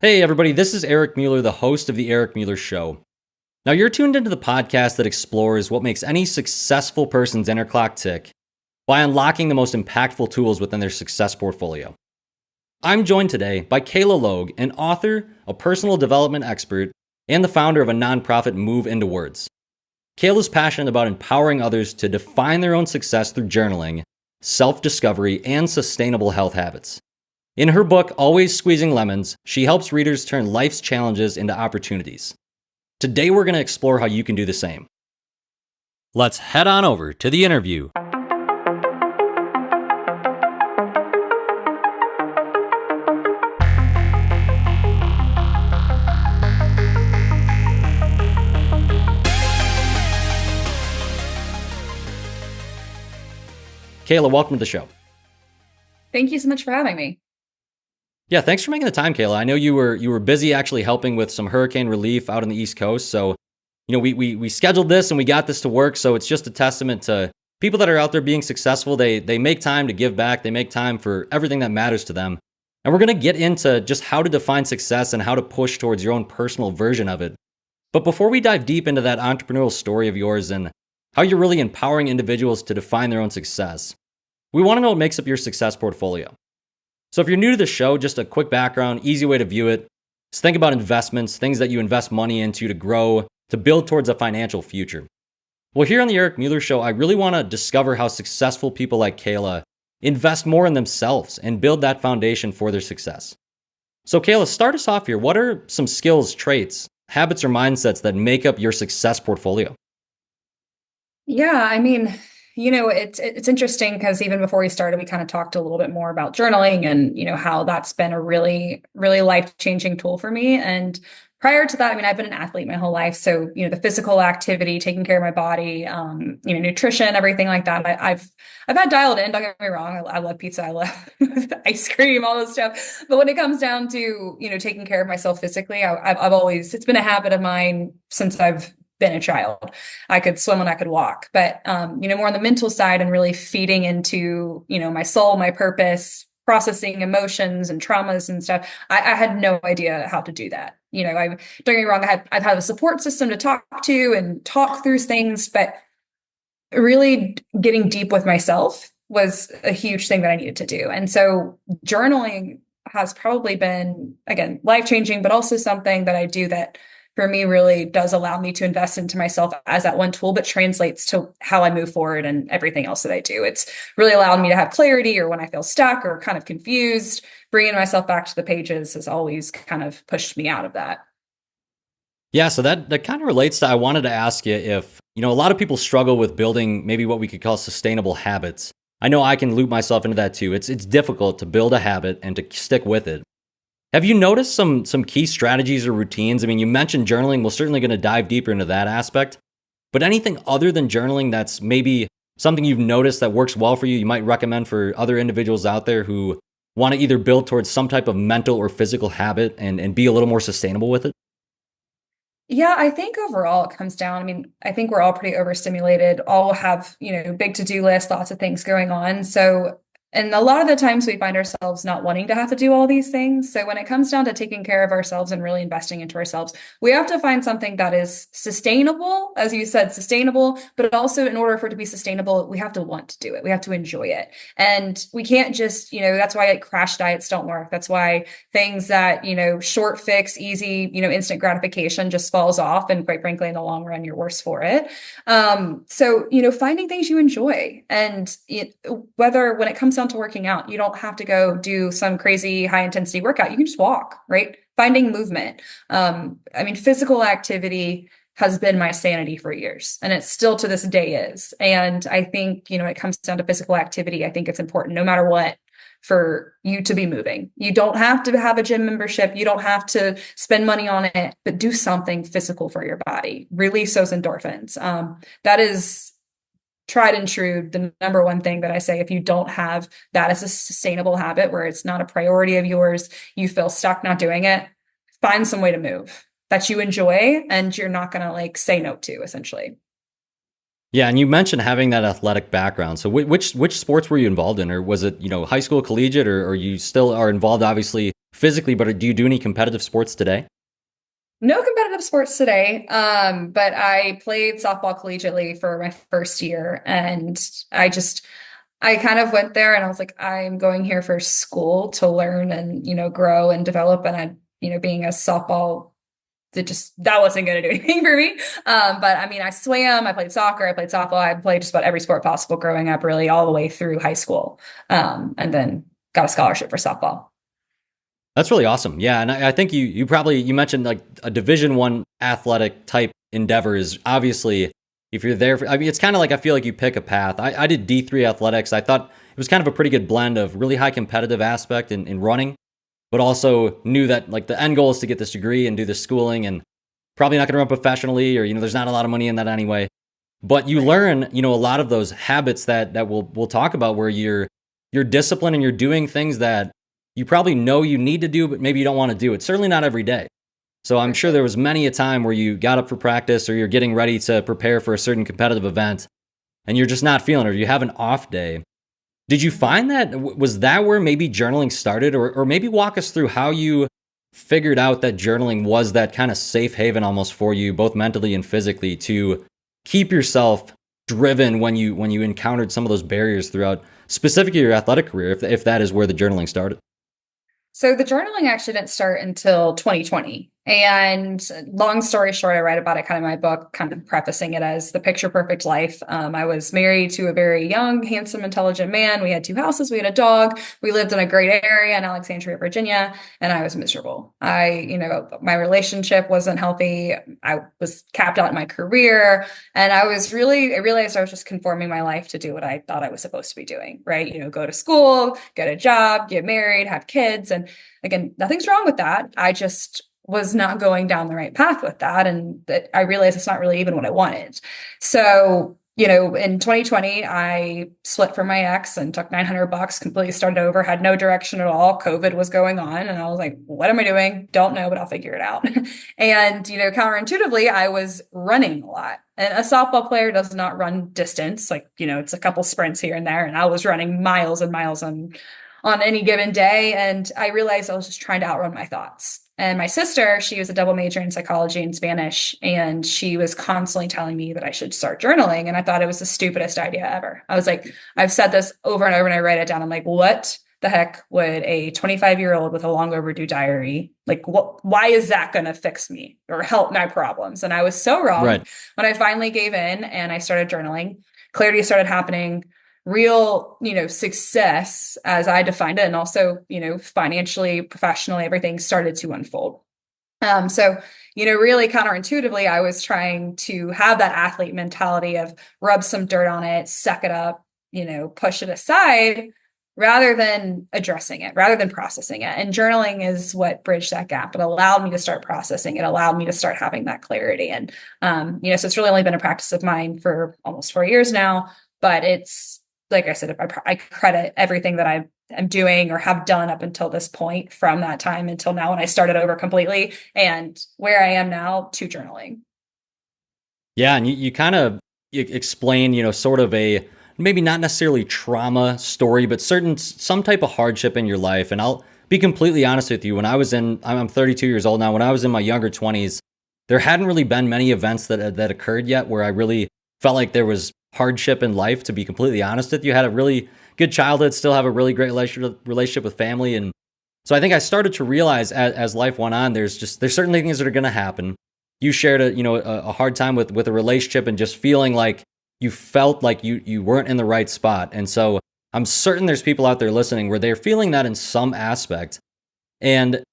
Hey everybody, this is Eric Mueller, the host of the Eric Mueller Show. Now you're tuned into the podcast that explores what makes any successful person's inner clock tick by unlocking the most impactful tools within their success portfolio. I'm joined today by Kayla Logue, an author, a personal development expert, and the founder of a nonprofit Move Into Words. Kayla's passionate about empowering others to define their own success through journaling, self-discovery, and sustainable health habits. In her book, Always Squeezing Lemons, she helps readers turn life's challenges into opportunities. Today, we're going to explore how you can do the same. Let's head on over to the interview. Kayla, welcome to the show. Thank you so much for having me. Yeah, thanks for making the time, Kayla. I know you were busy actually helping with some hurricane relief out on the East Coast. So, we scheduled this and we got this to work. So it's just a testament to people that are out there being successful. They make time to give back. They make time for everything that matters to them. And we're going to get into just how to define success and how to push towards your own personal version of it. But before we dive deep into that entrepreneurial story of yours and how you're really empowering individuals to define their own success, we want to know what makes up your success portfolio. So if you're new to the show, just a quick background, easy way to view it is think about investments, things that you invest money into to grow, to build towards a financial future. Well, here on the Eric Mueller Show, I really want to discover how successful people like Kayla invest more in themselves and build that foundation for their success. So Kayla, start us off here. What are some skills, traits, habits, or mindsets that make up your success portfolio? It's interesting because even before we started, we kind of talked a little bit more about journaling and, how that's been a really, really life-changing tool for me. And prior to that, I've been an athlete my whole life. So, the physical activity, taking care of my body, nutrition, everything like that. I've had dialed in, don't get me wrong. I love pizza. I love ice cream, all this stuff. But when it comes down to, taking care of myself physically, I've always, it's been a habit of mine since I've been a child. I could swim and I could walk, but, more on the mental side and really feeding into, my soul, my purpose, processing emotions and traumas and stuff. I had no idea how to do that. Don't get me wrong. I've had a support system to talk to and talk through things, but really getting deep with myself was a huge thing that I needed to do. And so journaling has probably been, again, life-changing, but also something that I do that for me really does allow me to invest into myself as that one tool, but translates to how I move forward and everything else that I do. It's really allowed me to have clarity, or when I feel stuck or kind of confused, bringing myself back to the pages has always kind of pushed me out of that. Yeah, so that kind of relates to, I wanted to ask you if, a lot of people struggle with building maybe what we could call sustainable habits. I know I can loop myself into that too. It's difficult to build a habit and to stick with it. Have you noticed some key strategies or routines? You mentioned journaling. We're certainly going to dive deeper into that aspect. But anything other than journaling that's maybe something you've noticed that works well for you, you might recommend for other individuals out there who want to either build towards some type of mental or physical habit and be a little more sustainable with it? Yeah, I think overall it comes down. I think we're all pretty overstimulated, all have, big to-do lists, lots of things going on. And a lot of the times we find ourselves not wanting to have to do all these things. So when it comes down to taking care of ourselves and really investing into ourselves, we have to find something that is sustainable, as you said, sustainable, but also in order for it to be sustainable, we have to want to do it. We have to enjoy it. And we can't just, that's why crash diets don't work. That's why things that, short fix, easy, instant gratification just falls off. And quite frankly, in the long run, you're worse for it. Finding things you enjoy, and whether when it comes down to working out, you don't have to go do some crazy high intensity workout. You can just walk, right? Finding movement. Physical activity has been my sanity for years, and it still to this day is. And I think, when it comes down to physical activity, I think it's important no matter what for you to be moving. You don't have to have a gym membership. You don't have to spend money on it, but do something physical for your body. Release those endorphins. That is tried and true, the number one thing that I say. If you don't have that as a sustainable habit where it's not a priority of yours, you feel stuck not doing it, find some way to move that you enjoy and you're not going to say no to, essentially. Yeah, and you mentioned having that athletic background. So which sports were you involved in? Or was it, high school, collegiate, or you still are involved, obviously, physically, but do you do any competitive sports today? No competitive sports today, but I played softball collegiately for my first year, and I kind of went there and I was like, I'm going here for school to learn and, grow and develop. And being a softball, that wasn't going to do anything for me. But I mean, I swam, I played soccer, I played softball, I played just about every sport possible growing up, really all the way through high school. And then got a scholarship for softball. That's really awesome. Yeah, and I think you probably you mentioned like a Division 1 athletic type endeavor is obviously if you're there. I mean, it's kind of like I feel like you pick a path. I did D3 athletics. I thought it was kind of a pretty good blend of really high competitive aspect in running, but also knew that like the end goal is to get this degree and do this schooling, and probably not going to run professionally, or there's not a lot of money in that anyway. But you learn a lot of those habits that we'll talk about where you're disciplined and you're doing things that you probably know you need to do, but maybe you don't want to do it. Certainly not every day. So I'm sure there was many a time where you got up for practice or you're getting ready to prepare for a certain competitive event and you're just not feeling it, or you have an off day. Did you find that, was that where maybe journaling started, or maybe walk us through how you figured out that journaling was that kind of safe haven almost for you, both mentally and physically, to keep yourself driven when you encountered some of those barriers throughout specifically your athletic career, if that is where the journaling started? So the journaling actually didn't start until 2020. And long story short, I write about it kind of in my book, kind of prefacing it as the picture perfect life. I was married to a very young, handsome, intelligent man. We had 2 houses, we had a dog. We lived in a great area in Alexandria, Virginia, and I was miserable. My relationship wasn't healthy. I was capped out in my career. And I realized I was just conforming my life to do what I thought I was supposed to be doing, right? Go to school, get a job, get married, have kids. And again, nothing's wrong with that. I just was not going down the right path with that. And that I realized it's not really even what I wanted. So, in 2020, I split from my ex and took $900, completely started over, had no direction at all. COVID was going on. And I was like, what am I doing? Don't know, but I'll figure it out. And, counterintuitively, I was running a lot. And a softball player does not run distance. Like, it's a couple sprints here and there. And I was running miles and miles on any given day. And I realized I was just trying to outrun my thoughts. And my sister, she was a double major in psychology and Spanish, and she was constantly telling me that I should start journaling. And I thought it was the stupidest idea ever. I was like, I've said this over and over, and I write it down. I'm like, what the heck would a 25-year-old with a long overdue diary, like, why is that going to fix me or help my problems? And I was so wrong. Right. When I finally gave in and I started journaling, clarity started happening. Real, success as I defined it. And also, financially, professionally, everything started to unfold. So, really counterintuitively, I was trying to have that athlete mentality of rub some dirt on it, suck it up, push it aside rather than addressing it, rather than processing it. And journaling is what bridged that gap. It allowed me to start processing. It allowed me to start having that clarity. And, so it's really only been a practice of mine for almost 4 years now, but it's, like I said, if I credit everything that I am doing or have done up until this point from that time until now when I started over completely and where I am now to journaling. Yeah, and you kind of explain, sort of a maybe not necessarily trauma story, but some type of hardship in your life. And I'll be completely honest with you. When I'm 32 years old now. When I was in my younger 20s, there hadn't really been many events that occurred yet where I really felt like there was hardship in life, to be completely honest with you. Had a really good childhood, still have a really great relationship with family. And so I think I started to realize as life went on, there's certainly things that are going to happen. You shared a hard time with a relationship and just feeling like you felt like you weren't in the right spot. And so I'm certain there's people out there listening where they're feeling that in some aspect. And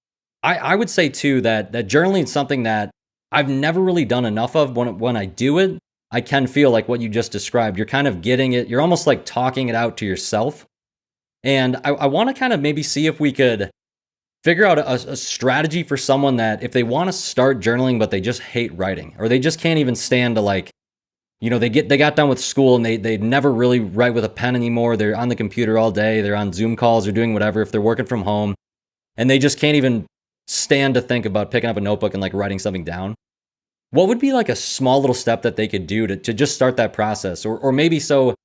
I would say too that journaling is something that I've never really done enough of. When I do it, I can feel like what you just described. You're kind of getting it. You're almost like talking it out to yourself. And I want to kind of maybe see if we could figure out a strategy for someone that if they want to start journaling, but they just hate writing, or they just can't even stand to they got done with school and they never really write with a pen anymore. They're on the computer all day. They're on Zoom calls or doing whatever if they're working from home, and they just can't even stand to think about picking up a notebook and like writing something down. What would be like a small little step that they could do to just start that process? Or maybe so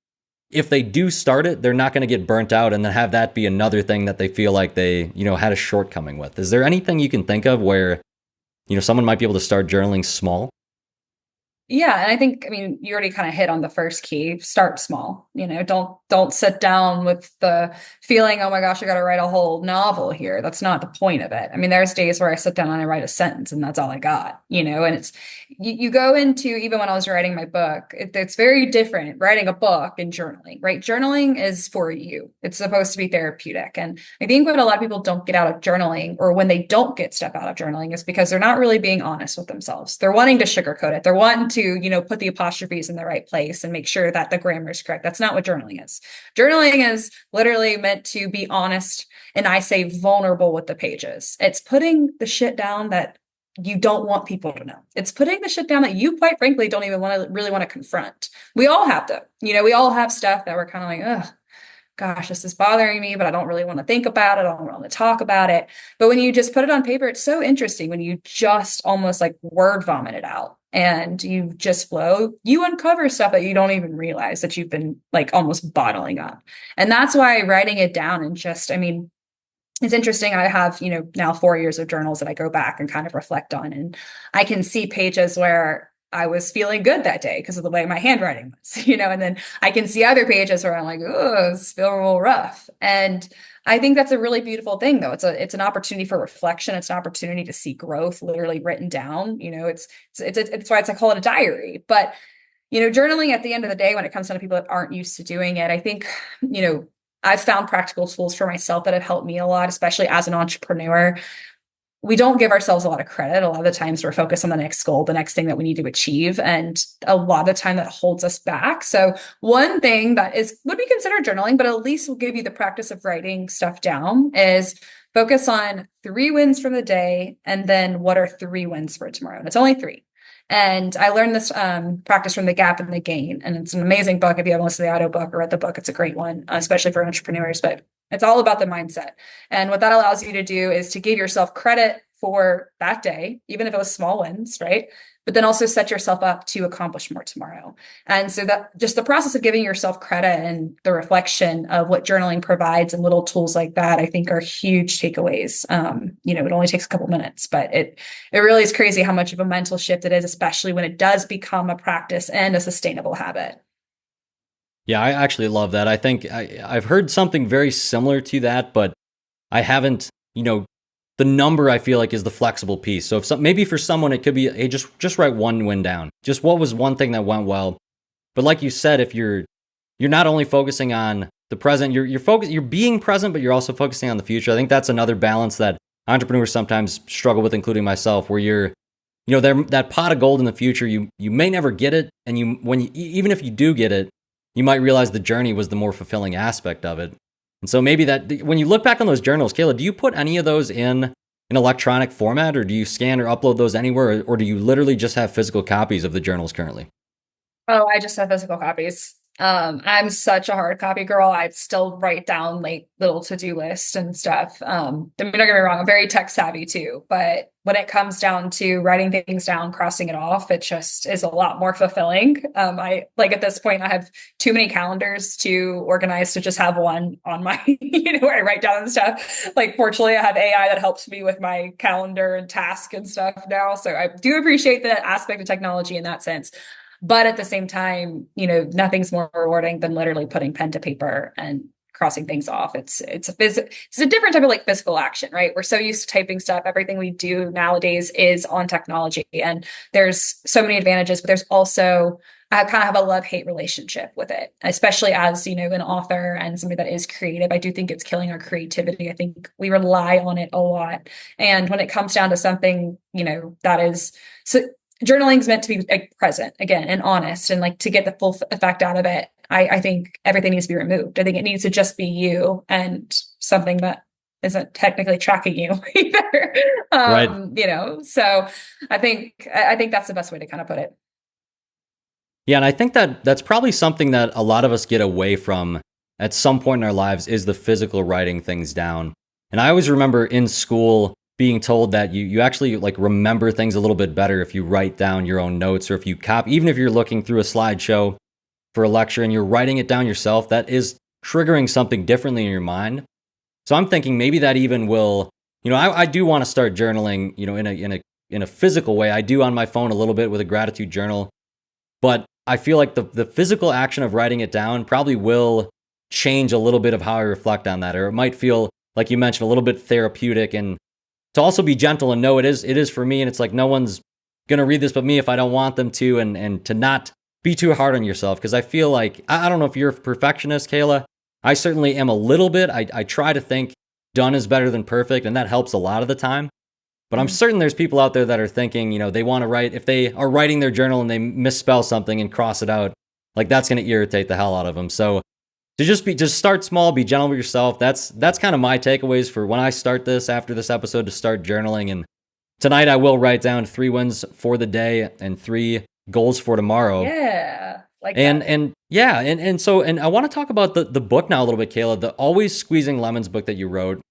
if they do start it, they're not going to get burnt out and then have that be another thing that they feel like they, had a shortcoming with. Is there anything you can think of where, someone might be able to start journaling small? Yeah, and I mean, you already kind of hit on the first key. Start small. Don't sit down with the feeling, oh my gosh, I got to write a whole novel here. That's not the point of it. I mean, there's days where I sit down and I write a sentence and that's all I got, and it's you go into, even when I was writing my book, it's very different writing a book and journaling, right? Journaling is for you. It's supposed to be therapeutic. And I think what a lot of people don't get out of journaling, or when they don't get stuff out of journaling, is because they're not really being honest with themselves. They're wanting to sugarcoat it. They're wanting to, put the apostrophes in the right place and make sure that the grammar is correct. That's not what journaling is. Journaling is literally meant to be honest, and I say vulnerable with the pages. It's putting the shit down that you don't want people to know. It's putting the shit down that you, quite frankly, don't even really want to confront. We all have them. We all have stuff that we're kind of like, ugh, gosh, this is bothering me, but I don't really want to think about it. I don't want to talk about it. But when you just put it on paper, it's so interesting when you just almost like word vomit it out and you just flow, you uncover stuff that you don't even realize that you've been like almost bottling up. And that's why writing it down and it's interesting. I have, now 4 years of journals that I go back and kind of reflect on, and I can see pages where I was feeling good that day because of the way my handwriting was, and then I can see other pages where I'm like, oh, it's feeling a little rough. And I think that's a really beautiful thing, though. It's an opportunity for reflection. It's an opportunity to see growth literally written down. It's why I call it a diary. But, journaling at the end of the day, when it comes down to people that aren't used to doing it, I think, I've found practical tools for myself that have helped me a lot, especially as an entrepreneur. We don't give ourselves a lot of credit. A lot of the times we're focused on the next goal, the next thing that we need to achieve. And a lot of the time that holds us back. So one thing that would be considered journaling, but at least will give you the practice of writing stuff down, is focus on 3 wins from the day. And then what are 3 wins for tomorrow? And it's only 3. And I learned this practice from The Gap and the Gain. And it's an amazing book. If you haven't listened to the audiobook or read the book, it's a great one, especially for entrepreneurs. But it's all about the mindset. And what that allows you to do is to give yourself credit for that day, even if it was small wins, right? But then also set yourself up to accomplish more tomorrow. And so that just the process of giving yourself credit and the reflection of what journaling provides and little tools like that, I think are huge takeaways. It only takes a couple minutes, but it really is crazy how much of a mental shift it is, especially when it does become a practice and a sustainable habit. Yeah, I actually love that. I think I've heard something very similar to that, but I haven't, the number I feel like is the flexible piece. So maybe for someone, it could be, hey, just write 1 win down. Just what was one thing that went well. But like you said, if you're not only focusing on the present, you're being present, but you're also focusing on the future. I think that's another balance that entrepreneurs sometimes struggle with, including myself, where you're, that pot of gold in the future, you may never get it. And even if you do get it, you might realize the journey was the more fulfilling aspect of it. And so maybe that when you look back on those journals, Kayla, do you put any of those in an electronic format, or do you scan or upload those anywhere, or do you literally just have physical copies of the journals currently? Oh, I just have physical copies. I'm such a hard copy girl. I still write down like little to-do lists and stuff. Don't get me wrong, I'm very tech savvy too, but when it comes down to writing things down, crossing it off, it just is a lot more fulfilling. I like at this point, I have too many calendars to organize to just have one on my, where I write down and stuff. Like, fortunately, I have AI that helps me with my calendar and task and stuff now. So I do appreciate that aspect of technology in that sense. But at the same time, nothing's more rewarding than literally putting pen to paper and crossing things off. It's a different type of like physical action, right? We're so used to typing stuff. Everything we do nowadays is on technology, and there's so many advantages, but there's also, I kind of have a love-hate relationship with it, especially as, an author and somebody that is creative. I do think it's killing our creativity. I think we rely on it a lot. And when it comes down to something, that is, so journaling is meant to be like present again and honest, and like to get the full effect out of it. I think everything needs to be removed. I think it needs to just be you and something that isn't technically tracking you either. Right. So I think that's the best way to kind of put it. Yeah. And I think that's probably something that a lot of us get away from at some point in our lives, is the physical writing things down. And I always remember in school being told that you actually like remember things a little bit better if you write down your own notes, or if you copy, even if you're looking through a slideshow, for a lecture and you're writing it down yourself, that is triggering something differently in your mind. So I'm thinking maybe that even will, I do want to start journaling, in a physical way. I do on my phone a little bit with a gratitude journal, but I feel like the physical action of writing it down probably will change a little bit of how I reflect on that, or it might feel, like you mentioned, a little bit therapeutic, and to also be gentle and know it is for me. And it's like, no one's going to read this but me if I don't want them to, and to not be too hard on yourself. Cause I feel like, I don't know if you're a perfectionist, Kayla. I certainly am a little bit. I try to think done is better than perfect, and that helps a lot of the time. But I'm certain there's people out there that are thinking, they want to write, if they are writing their journal and they misspell something and cross it out, like that's going to irritate the hell out of them. So to just start small, be gentle with yourself. That's kind of my takeaways for when I start this, after this episode, to start journaling. And tonight I will write down 3 wins for the day and 3 goals for tomorrow. Yeah. Like and that. and yeah, and I want to talk about the book now a little bit, Kayla, the Always Squeezing Lemons book that you wrote.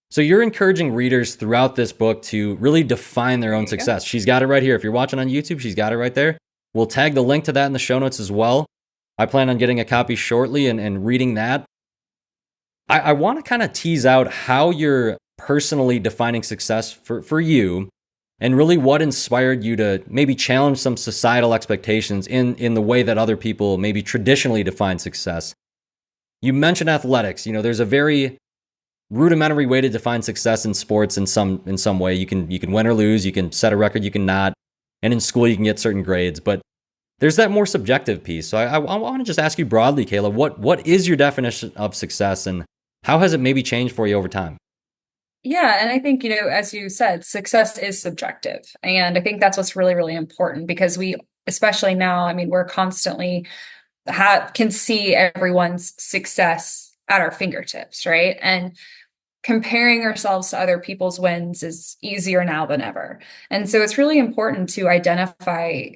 So you're encouraging readers throughout this book to really define their own success. She's got it right here. If you're watching on YouTube, she's got it right there. We'll tag the link to that in the show notes as well. I plan on getting a copy shortly and reading that. I want to kind of tease out how you're personally defining success for you, and really what inspired you to maybe challenge some societal expectations in the way that other people maybe traditionally define success. You mentioned athletics. There's a very rudimentary way to define success in sports in some way. You can win or lose, you can set a record, you can not. And in school, you can get certain grades. But there's that more subjective piece. So I want to just ask you broadly, Kayla, what is your definition of success, and how has it maybe changed for you over time? Yeah. And I think, as you said, success is subjective. And I think that's what's really, really important, because we, especially now, I mean, we're constantly can see everyone's success at our fingertips, right? And comparing ourselves to other people's wins is easier now than ever. And so it's really important to identify,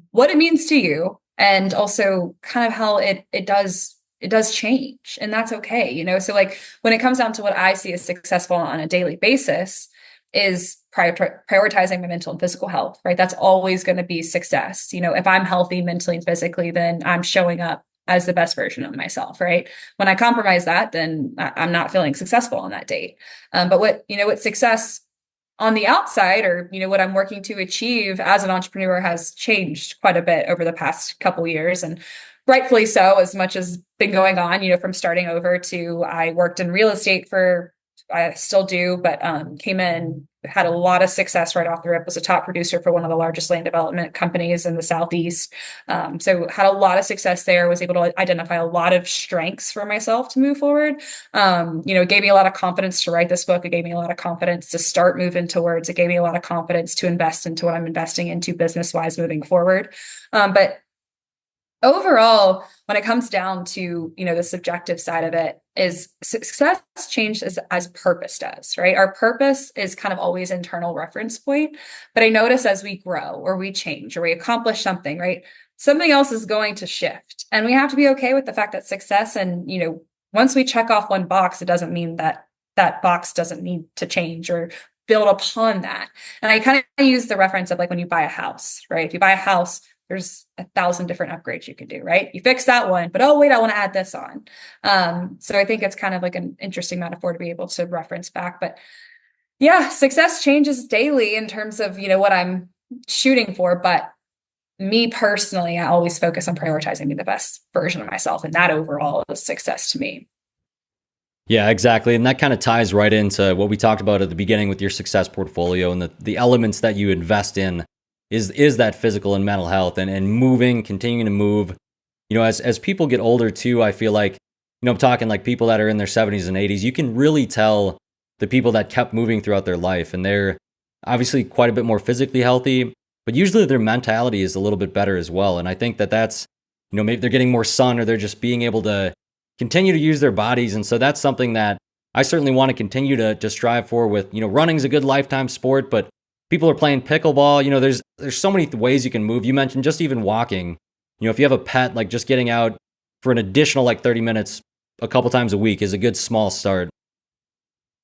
what it means to you, and also kind of how it does change, and that's okay. So like when it comes down to what I see as successful on a daily basis is prioritizing my mental and physical health, right? That's always going to be success. If I'm healthy mentally and physically, then I'm showing up as the best version of myself, right? When I compromise that, then I'm not feeling successful on that date. But what success on the outside, or what I'm working to achieve as an entrepreneur, has changed quite a bit over the past couple of years, and rightfully so. As much has been going on, from starting over to, I worked in real estate I still do, but came in, had a lot of success right off the rip, was a top producer for one of the largest land development companies in the Southeast. So had a lot of success there, was able to identify a lot of strengths for myself to move forward. It gave me a lot of confidence to write this book. It gave me a lot of confidence to start moving towards. It gave me a lot of confidence to invest into what I'm investing into business-wise moving forward. But overall, when it comes down to, the subjective side of it, is success changed as purpose does, right? Our purpose is kind of always internal reference point. But I notice as we grow or we change or we accomplish something, right? Something else is going to shift. And we have to be okay with the fact that success, and, once we check off one box, it doesn't mean that that box doesn't need to change or build upon that. And I kind of use the reference of like when you buy a house, right? If you buy a house, there's 1,000 different upgrades you can do, right? You fix that one, but oh wait, I want to add this on. So I think it's kind of like an interesting metaphor to be able to reference back. But yeah, success changes daily in terms of, what I'm shooting for. But me personally, I always focus on prioritizing being the best version of myself. And that overall is success to me. Yeah, exactly. And that kind of ties right into what we talked about at the beginning with your success portfolio, and the elements that you invest in is that physical and mental health, and moving, continuing to move. As people get older too, I feel like, I'm talking like people that are in their 70s and 80s, you can really tell the people that kept moving throughout their life, and they're obviously quite a bit more physically healthy, but usually their mentality is a little bit better as well. And I think that's, maybe they're getting more sun, or they're just being able to continue to use their bodies. And so that's something that I certainly want to continue to strive for with, running's a good lifetime sport, but people are playing pickleball. There's so many ways you can move. You mentioned just even walking. If you have a pet, like just getting out for an additional like 30 minutes a couple times a week is a good small start.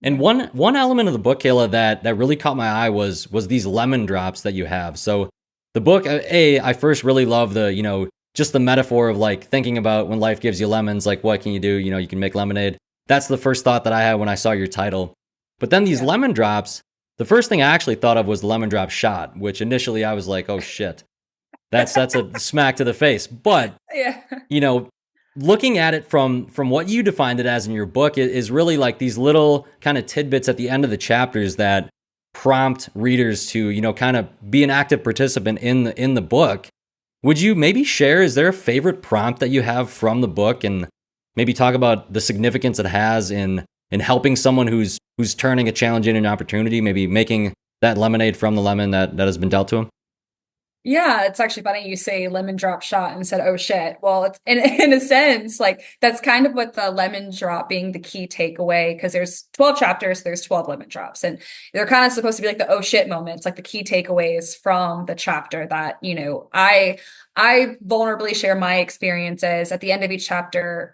And one element of the book, Kayla, that really caught my eye was these lemon drops that you have. So the book, I first really love the, just the metaphor of like thinking about when life gives you lemons, like what can you do? You know, you can make lemonade. That's the first thought that I had when I saw your title. But then these Yeah. lemon drops, the first thing I actually thought of was the lemon drop shot, which initially I was like, oh shit, that's a smack to the face. But Yeah. you know, looking at it from what you defined it as in your book is really like these little kind of tidbits at the end of the chapters that prompt readers to, you know, kind of be an active participant in the book. Would you maybe share, is there a favorite prompt that you have from the book, and maybe talk about the significance it has in helping someone who's turning a challenge into an opportunity, maybe making that lemonade from the lemon that has been dealt to them? Yeah, it's actually funny you say lemon drop shot and said, oh shit. Well, it's in a sense, like that's kind of what the lemon drop being the key takeaway, because there's 12 chapters, there's 12 lemon drops, and they're kind of supposed to be like the oh shit moments, like the key takeaways from the chapter that, I vulnerably share my experiences at the end of each chapter,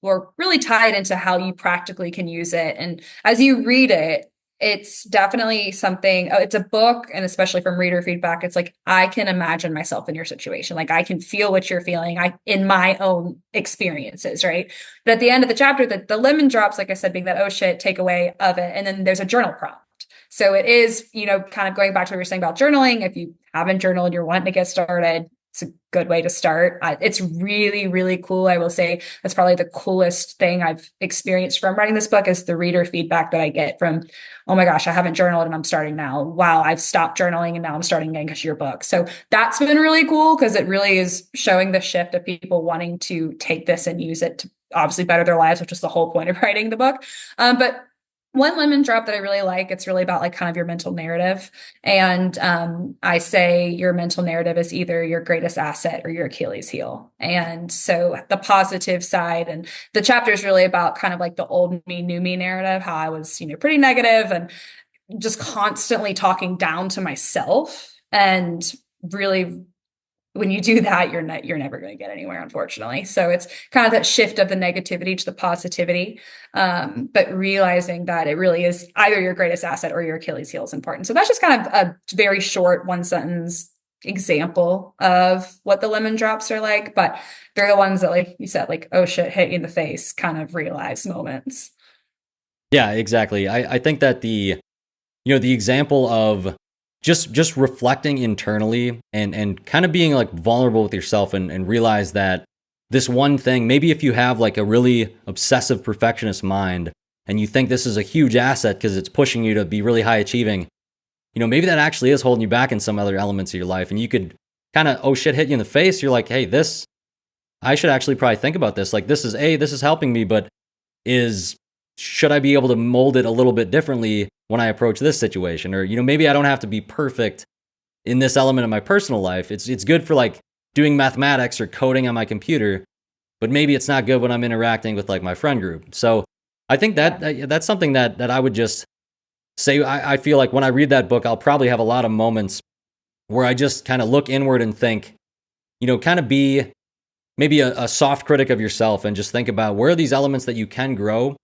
we're really tied into how you practically can use it. And as you read it, it's definitely something, it's a book, and especially from reader feedback, it's like I can imagine myself in your situation. Like I can feel what you're feeling in my own experiences, right? But at the end of the chapter, the lemon drops, like I said, being that oh shit takeaway of it. And then there's a journal prompt. So it is, kind of going back to what we were saying about journaling. If you haven't journaled, you're wanting to get started, it's a good way to start. It's really, really cool. I will say that's probably the coolest thing I've experienced from writing this book is the reader feedback that I get from, oh my gosh, I haven't journaled and I'm starting now. Wow, I've stopped journaling and now I'm starting again because of your book. So that's been really cool because it really is showing the shift of people wanting to take this and use it to obviously better their lives, which is the whole point of writing the book. But one lemon drop that I really like, it's really about like kind of your mental narrative. And I say your mental narrative is either your greatest asset or your Achilles heel. And so the positive side, and the chapter is really about kind of like the old me, new me narrative, how I was, pretty negative and just constantly talking down to myself. And really, when you do that, you're never going to get anywhere, unfortunately. So it's kind of that shift of the negativity to the positivity, but realizing that it really is either your greatest asset or your Achilles heel is important. So that's just kind of a very short one sentence example of what the lemon drops are like, but they're the ones that, like you said, like, oh shit, hit you in the face, kind of realize moments. Yeah, exactly. I think that the example of just reflecting internally and kind of being like vulnerable with yourself and realize that this one thing, maybe if you have like a really obsessive perfectionist mind and you think this is a huge asset because it's pushing you to be really high achieving, maybe that actually is holding you back in some other elements of your life. And you could kind of, oh shit, hit you in the face. You're like, hey, I should actually probably think about this. Like this is helping me, but should I be able to mold it a little bit differently when I approach this situation? Or, maybe I don't have to be perfect in this element of my personal life. It's good for like doing mathematics or coding on my computer, but maybe it's not good when I'm interacting with like my friend group. So I think that's something that I would just say. I feel like when I read that book, I'll probably have a lot of moments where I just kind of look inward and think, kind of be maybe a soft critic of yourself and just think about where are these elements that you can grow.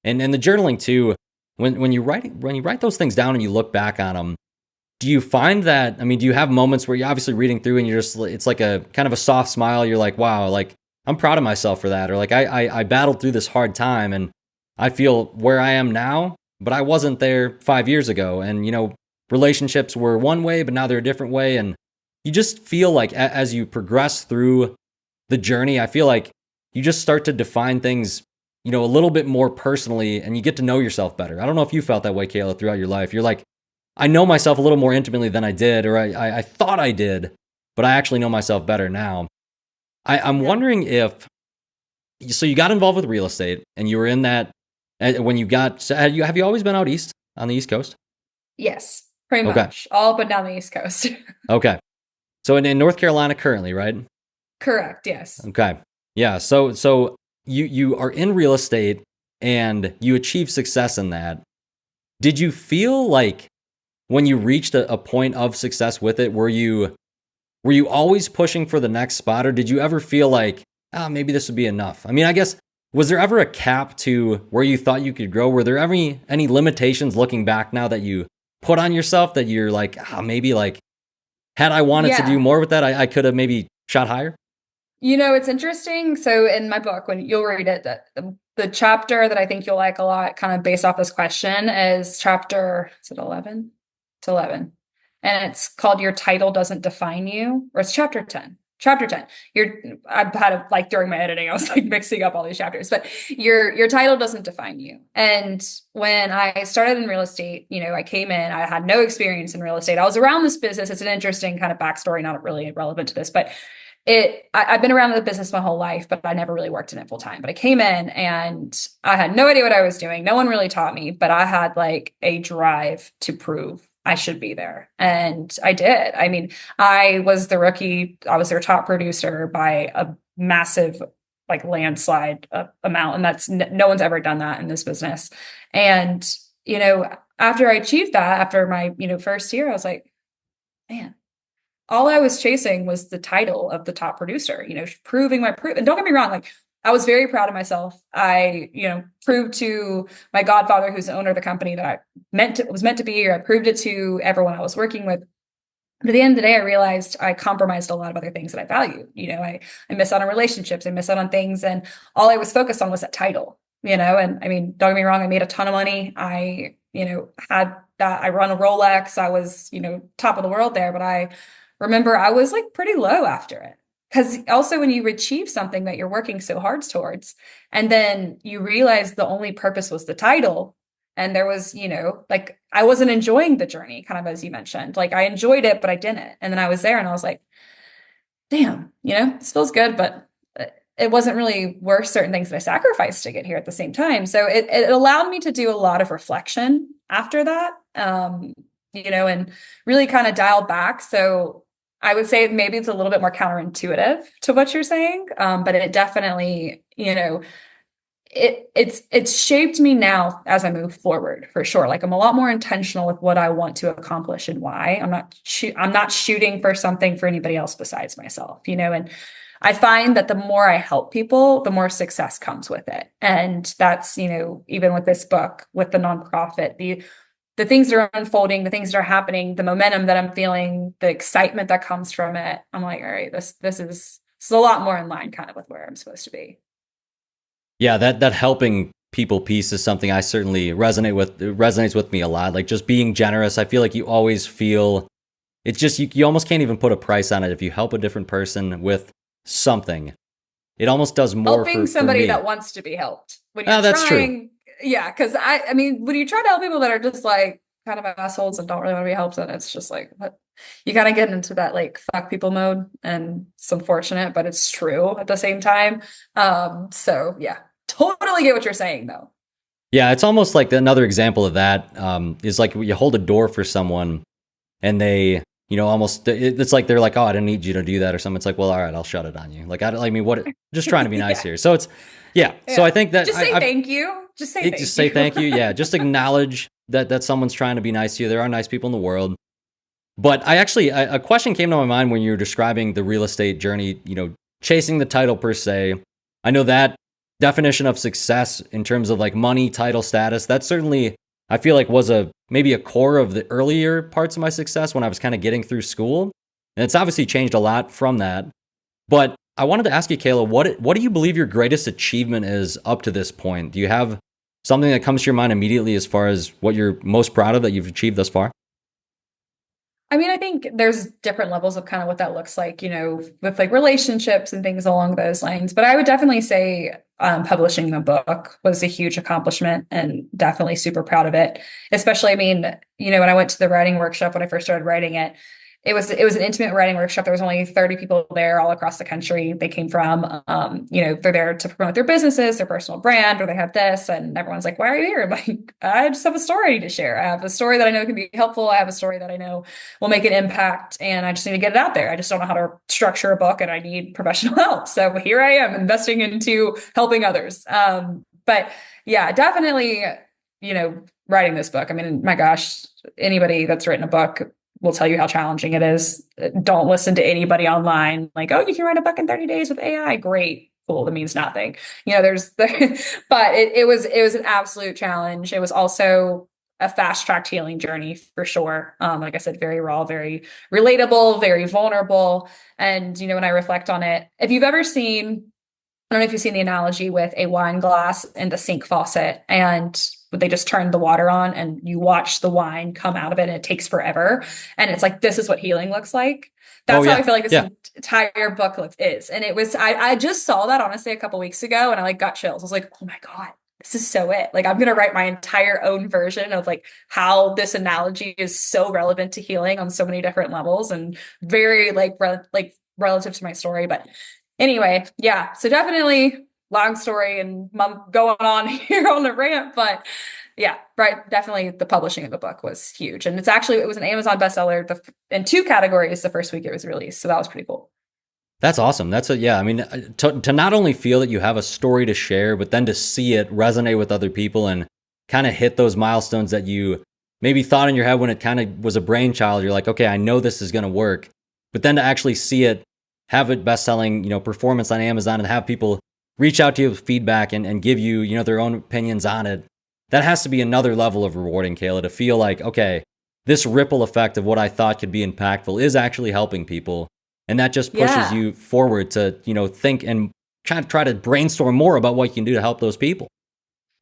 And the journaling too, when you write those things down and you look back on them, do you find that, do you have moments where you're obviously reading through and it's like a kind of a soft smile, you're like, wow, like I'm proud of myself for that, or like I battled through this hard time and I feel where I am now, but I wasn't there 5 years ago, and relationships were one way but now they're a different way, and you just feel like as you progress through the journey, I feel like you just start to define things a little bit more personally, and you get to know yourself better. I don't know if you felt that way, Kayla, throughout your life. You're like, I know myself a little more intimately than I did, or I thought I did, but I actually know myself better now. I'm Yeah. wondering so you got involved with real estate, and you were in that, when you got, so have you always been out east, on the East Coast? Yes, pretty Okay. much all but down the East Coast. Okay. So in North Carolina currently, right? Correct. Yes. Okay. Yeah. So you are in real estate and you achieve success in that. Did you feel like when you reached a point of success with it, were you always pushing for the next spot, or did you ever feel like, maybe this would be enough? I guess, was there ever a cap to where you thought you could grow? Were there ever any limitations looking back now that you put on yourself that you're like, maybe like, had I wanted to do Yeah. more with that, I could have maybe shot higher? It's interesting. So in my book, when you'll read it, the chapter that I think you'll like a lot, kind of based off this question, is chapter, is it 11? It's 11. And it's called Your Title Doesn't Define You, or it's chapter 10. Chapter 10. I've had a, like during my editing, I was like mixing up all these chapters, but your title doesn't define you. And when I started in real estate, I came in, I had no experience in real estate. I was around this business. It's an interesting kind of backstory, not really relevant to this, but I've been around the business my whole life, but I never really worked in it full time. But I came in and I had no idea what I was doing. No one really taught me, but I had like a drive to prove I should be there. And I did. I mean, I was the rookie. I was their top producer by a massive, like landslide amount. And that's no one's ever done that in this business. And, after I achieved that, after my, first year, I was like, man, all I was chasing was the title of the top producer, proving my proof. And don't get me wrong, like I was very proud of myself. I, proved to my godfather, who's the owner of the company, that I was meant to be here. I proved it to everyone I was working with. But at the end of the day, I realized I compromised a lot of other things that I value. I miss out on relationships, I miss out on things. And all I was focused on was that title, and I mean, don't get me wrong, I made a ton of money. I, had that, I run a Rolex. I was, top of the world there, but I remember I was like pretty low after it. Because also when you achieve something that you're working so hard towards, and then you realize the only purpose was the title, and there was, like I wasn't enjoying the journey, kind of as you mentioned. Like I enjoyed it, but I didn't. And then I was there and I was like, damn, this feels good, but it wasn't really worth certain things that I sacrificed to get here at the same time. So it allowed me to do a lot of reflection after that, and really kind of dial back. So I would say maybe it's a little bit more counterintuitive to what you're saying, but it definitely, it's shaped me now as I move forward for sure. Like I'm a lot more intentional with what I want to accomplish and why. I'm not shooting for something for anybody else besides myself, and I find that the more I help people, the more success comes with it. And that's, even with this book, with the nonprofit, the things that are unfolding, the things that are happening, the momentum that I'm feeling, the excitement that comes from it. I'm like, all right, this is a lot more in line kind of with where I'm supposed to be. Yeah, that helping people piece is something I certainly resonate with. It resonates with me a lot. Like just being generous, I feel like you always feel it's just you almost can't even put a price on it if you help a different person with something. It almost does more helping for somebody me. that wants to be helped. When you're That's trying, true. yeah, because I mean, when you try to help people that are just like kind of assholes and don't really want to be helped, then it's just like what you kind of get into that like fuck people mode, and it's unfortunate, but it's true at the same time. So yeah, totally get what you're saying though. Yeah, it's almost like another example of that is like you hold a door for someone and they, almost, it's like they're like, oh, I didn't need you to do that or something. It's like, well, all right, I'll shut it on you. Like, I mean, just trying to be nice Yeah, here. So it's, yeah. So yeah. I think that Just say thank you. Just say just thank say you. thank you. Yeah. Just acknowledge that someone's trying to be nice to you. There are nice people in the world. But I actually, a question came to my mind when you were describing the real estate journey, chasing the title per se. I know that definition of success in terms of like money, title, status, that certainly I feel like was maybe a core of the earlier parts of my success when I was kind of getting through school. And it's obviously changed a lot from that. But I wanted to ask you, Kayla, what do you believe your greatest achievement is up to this point? Do you have something that comes to your mind immediately as far as what you're most proud of that you've achieved thus far? I mean, I think there's different levels of kind of what that looks like, with like relationships and things along those lines. But I would definitely say publishing the book was a huge accomplishment and definitely super proud of it. Especially, I mean, when I went to the writing workshop when I first started writing it, it was an intimate writing workshop. There was only 30 people there all across the country. They came from, they're there to promote their businesses, their personal brand, or they have this. And everyone's like, why are you here? I'm like, I just have a story to share. I have a story that I know can be helpful. I have a story that I know will make an impact. And I just need to get it out there. I just don't know how to structure a book and I need professional help. So here I am investing into helping others. But yeah, definitely, writing this book. I mean, my gosh, anybody that's written a book will tell you how challenging it is. Don't listen to anybody online like, oh, you can write a book in 30 days with AI. Great. Cool. That means nothing. But it was an absolute challenge. It was also a fast tracked healing journey for sure. Like I said, very raw, very relatable, very vulnerable. And, when I reflect on it, if you've ever seen, I don't know if you've seen the analogy with a wine glass and the sink faucet, and they just turn the water on and you watch the wine come out of it and it takes forever. And it's like, this is what healing looks like. Oh That's how I yeah. feel like this Yeah. entire book is. And it was, I just saw that honestly a couple weeks ago and I like got chills. I was like, oh my God, this is so it. Like, I'm going to write my entire own version of like how this analogy is so relevant to healing on so many different levels and very like relative to my story. But anyway, yeah. So definitely long story and going on here on the rant, but yeah, right. Definitely the publishing of the book was huge. And it was an Amazon bestseller in two categories the first week it was released. So that was pretty cool. That's awesome. Yeah. I mean, to not only feel that you have a story to share, but then to see it resonate with other people and kind of hit those milestones that you maybe thought in your head when it kind of was a brainchild. You're like, okay, I know this is going to work. But then to actually see it, have it best-selling, performance on Amazon and have people reach out to you with feedback and give you, their own opinions on it. That has to be another level of rewarding, Kayla, to feel like, okay, this ripple effect of what I thought could be impactful is actually helping people. And that just pushes you forward to, think and kind of try to brainstorm more about what you can do to help those people.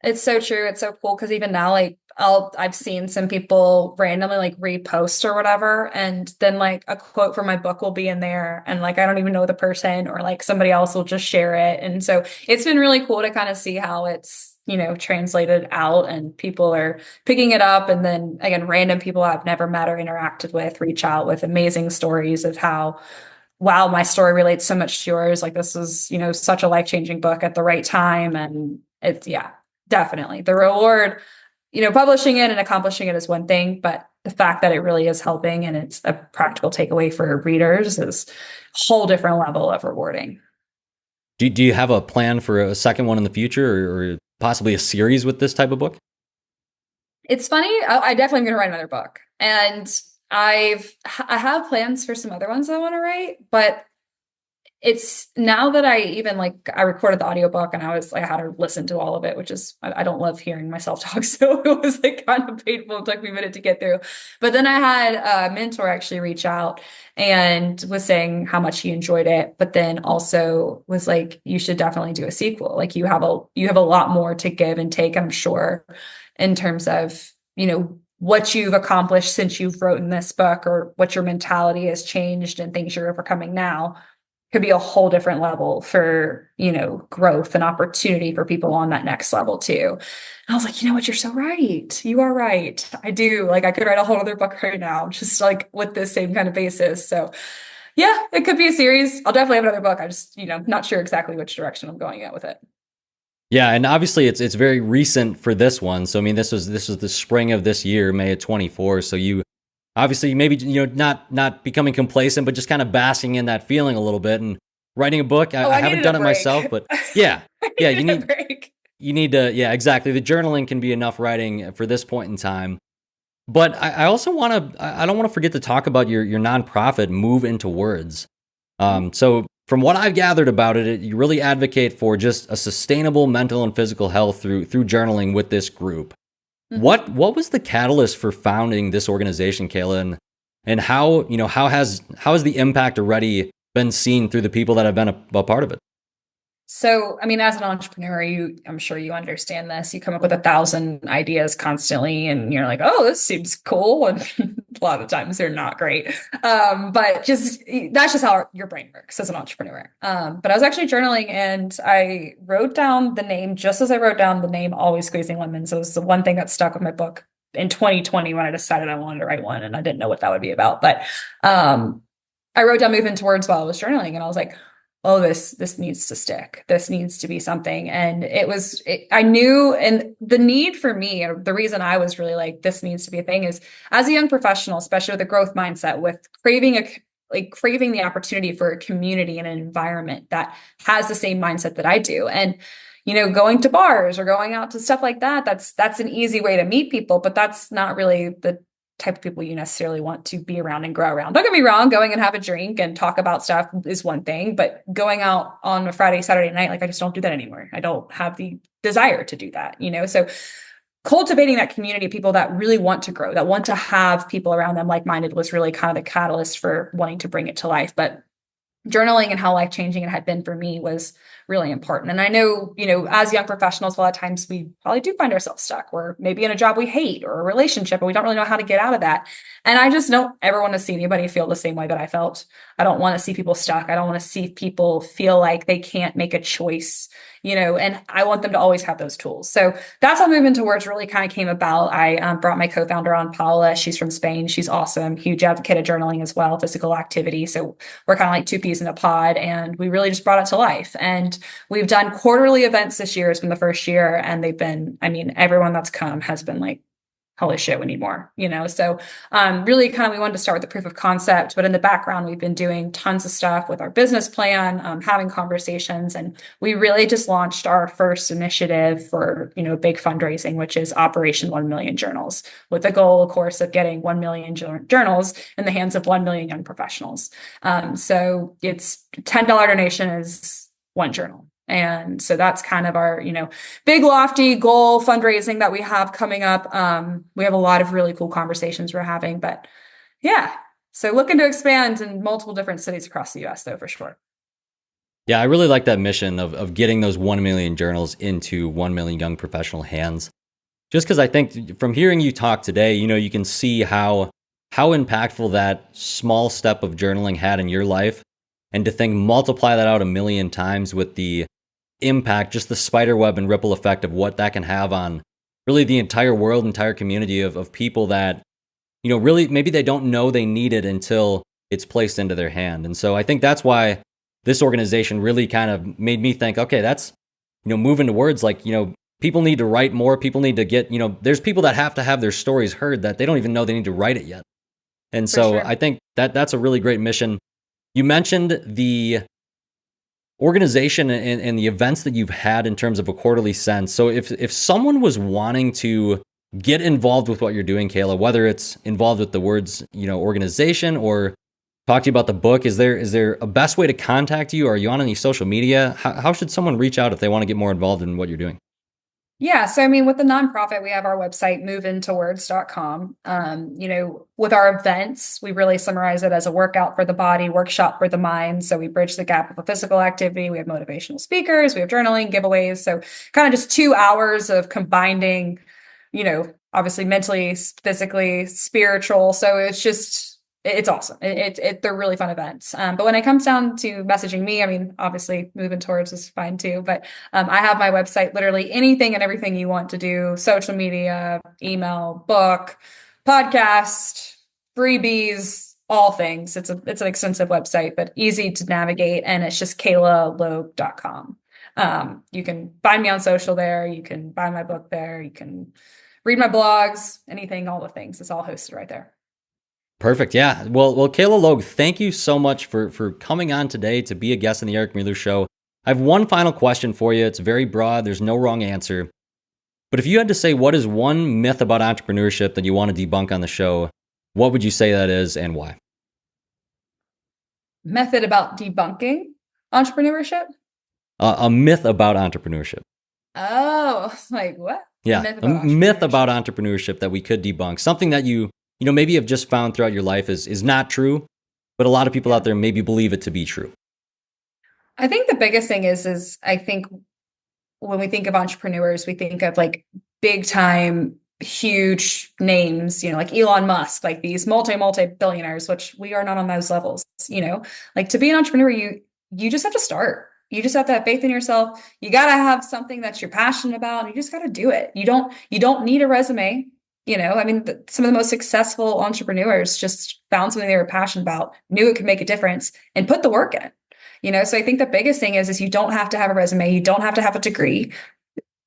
It's so true. It's so cool because even now, like I've seen some people randomly like repost or whatever, and then like a quote from my book will be in there, and like I don't even know the person, or like somebody else will just share it, and so it's been really cool to kind of see how it's translated out, and people are picking it up, and then again, random people I've never met or interacted with reach out with amazing stories of how, wow, my story relates so much to yours. Like this is such a life-changing book at the right time, and it's definitely the reward, publishing it and accomplishing it is one thing, but the fact that it really is helping and it's a practical takeaway for readers is a whole different level of rewarding. Do you have a plan for a second one in the future or possibly a series with this type of book? It's funny. I definitely am going to write another book, and I have plans for some other ones I want to write, but it's now that I recorded the audiobook and I had to listen to all of it, which is, I don't love hearing myself talk. So it was like kind of painful. It took me a minute to get through, but then I had a mentor actually reach out and was saying how much he enjoyed it, but then also was like, you should definitely do a sequel. Like you have a lot more to give and take, I'm sure, in terms of, what you've accomplished since you've written this book or what your mentality has changed and things you're overcoming now could be a whole different level for, growth and opportunity for people on that next level too. And I was like, you know what? You're so right. You are right. I do. Like I could write a whole other book right now, just like with this same kind of basis. So yeah, it could be a series. I'll definitely have another book. I just, not sure exactly which direction I'm going at with it. Yeah, and obviously it's very recent for this one. So I mean, this was the spring of this year, May of 24. So you obviously maybe not becoming complacent, but just kind of basking in that feeling a little bit and writing a book. I haven't done it myself, but yeah, you need to, yeah, exactly. The journaling can be enough writing for this point in time. But I also I don't want to forget to talk about your nonprofit, Move Into Words. So from what I've gathered about it, you really advocate for just a sustainable mental and physical health through journaling with this group. Mm-hmm. What was the catalyst for founding this organization, Kayla, and how has the impact already been seen through the people that have been a part of it? So, I mean, as an entrepreneur, I'm sure you understand this. You come up with 1,000 ideas constantly, and you're like, "Oh, this seems cool." And a lot of times they're not great. But that's just how your brain works as an entrepreneur. But I was actually journaling, and I wrote down the name just as I wrote down the name "Always Squeezing Lemons." So it was the one thing that stuck with my book in 2020 when I decided I wanted to write one, and I didn't know what that would be about. But I wrote down "Move Into Words" while I was journaling, and I was like, oh, this needs to stick. This needs to be something. And I knew, and the need for me, or the reason I was really like, this needs to be a thing is as a young professional, especially with a growth mindset, with craving the opportunity for a community and an environment that has the same mindset that I do. And, going to bars or going out to stuff like that, that's an easy way to meet people, but that's not really the type of people you necessarily want to be around and grow around. Don't get me wrong, going and have a drink and talk about stuff is one thing, but going out on a Friday, Saturday night, like I just don't do that anymore. I don't have the desire to do that, So cultivating that community of people that really want to grow, that want to have people around them like-minded was really kind of the catalyst for wanting to bring it to life. But journaling and how life-changing it had been for me was really important. And I know, as young professionals, a lot of times we probably do find ourselves stuck. We're maybe in a job we hate or a relationship, and we don't really know how to get out of that. And I just don't ever want to see anybody feel the same way that I felt. I don't want to see people stuck. I don't want to see people feel like they can't make a choice, and I want them to always have those tools. So that's how Moving Towards really kind of came about. I brought my co-founder on, Paula. She's from Spain. She's awesome. Huge advocate of journaling as well, physical activity. So we're kind of like two peas in a pod, and we really just brought it to life. And we've done quarterly events this year. It's been the first year, and they've been, everyone that's come has been like, holy shit, we need more, So really kind of, we wanted to start with the proof of concept, but in the background, we've been doing tons of stuff with our business plan, having conversations, and we really just launched our first initiative for, big fundraising, which is Operation 1 Million Journals, with the goal, of course, of getting 1 million journals in the hands of 1 million young professionals. So it's $10 donation is one journal. And so that's kind of our, big lofty goal fundraising that we have coming up. We have a lot of really cool conversations we're having, but yeah. So looking to expand in multiple different cities across the US though, for sure. Yeah, I really like that mission of getting those 1 million journals into 1 million young professional hands. Just because I think from hearing you talk today, you can see how impactful that small step of journaling had in your life. And to think multiply that out 1 million times with the impact, just the spider web and ripple effect of what that can have on really the entire world, entire community of people that, really maybe they don't know they need it until it's placed into their hand. And so I think that's why this organization really kind of made me think, okay, that's, moving towards like, people need to write more. People need to get, there's people that have to have their stories heard that they don't even know they need to write it yet. And so I think that's a really great mission. You mentioned the organization and the events that you've had in terms of a quarterly sense. So if someone was wanting to get involved with what you're doing, Kayla, whether it's involved with the words, organization or talk to you about the book, is there a best way to contact you? Are you on any social media? How should someone reach out if they want to get more involved in what you're doing? Yeah. So, with the nonprofit, we have our website, moveintowords.com. With our events, we really summarize it as a workout for the body, workshop for the mind. So we bridge the gap of a physical activity. We have motivational speakers, we have journaling, giveaways. So kind of just 2 hours of combining, obviously mentally, physically, spiritual. So it's awesome. They're really fun events. But when it comes down to messaging me, obviously Moving Towards is fine too. But I have my website, literally anything and everything you want to do: social media, email, book, podcast, freebies, all things. It's an extensive website, but easy to navigate, and it's just kaylalogue.com. You can find me on social there. You can buy my book there. You can read my blogs, anything, all the things. It's all hosted right there. Perfect. Yeah. Well, Kayla Logue, thank you so much for coming on today to be a guest on the Eric Mueller Show. I have one final question for you. It's very broad. There's no wrong answer. But if you had to say what is one myth about entrepreneurship that you want to debunk on the show, what would you say that is and why? Method about debunking entrepreneurship? A myth about entrepreneurship. Oh, like what? Yeah, a myth about entrepreneurship that we could debunk. Something that you maybe have just found throughout your life is not true, but a lot of people out there maybe believe it to be true. I think the biggest thing is I think when we think of entrepreneurs, we think of like big time, huge names, like Elon Musk, like these multi-billionaires, which we are not on those levels, like to be an entrepreneur, you just have to start. You just have to have faith in yourself. You got to have something that you're passionate about. And you just got to do it. You don't need a resume. Some of the most successful entrepreneurs just found something they were passionate about, knew it could make a difference, and put the work in. So I think the biggest thing is you don't have to have a resume. You don't have to have a degree.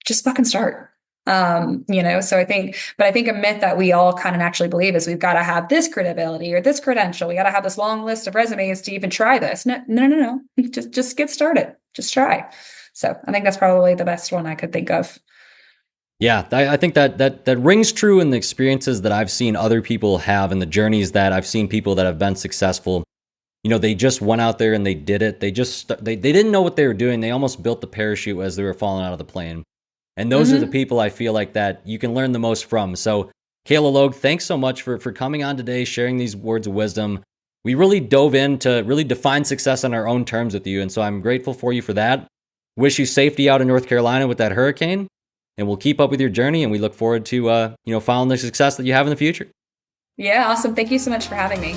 Just fucking start. So I think a myth that we all kind of naturally believe is we've got to have this credibility or this credential. We got to have this long list of resumes to even try this. No. Just get started. Just try. So I think that's probably the best one I could think of. Yeah, I think that rings true in the experiences that I've seen other people have and the journeys that I've seen people that have been successful. They just went out there and they did it. They didn't know what they were doing. They almost built the parachute as they were falling out of the plane. And those are the people I feel like that you can learn the most from. So Kayla Logue, thanks so much for coming on today, sharing these words of wisdom. We really dove in to really define success on our own terms with you. And so I'm grateful for you for that. Wish you safety out in North Carolina with that hurricane, and we'll keep up with your journey. And we look forward to, following the success that you have in the future. Yeah, awesome. Thank you so much for having me.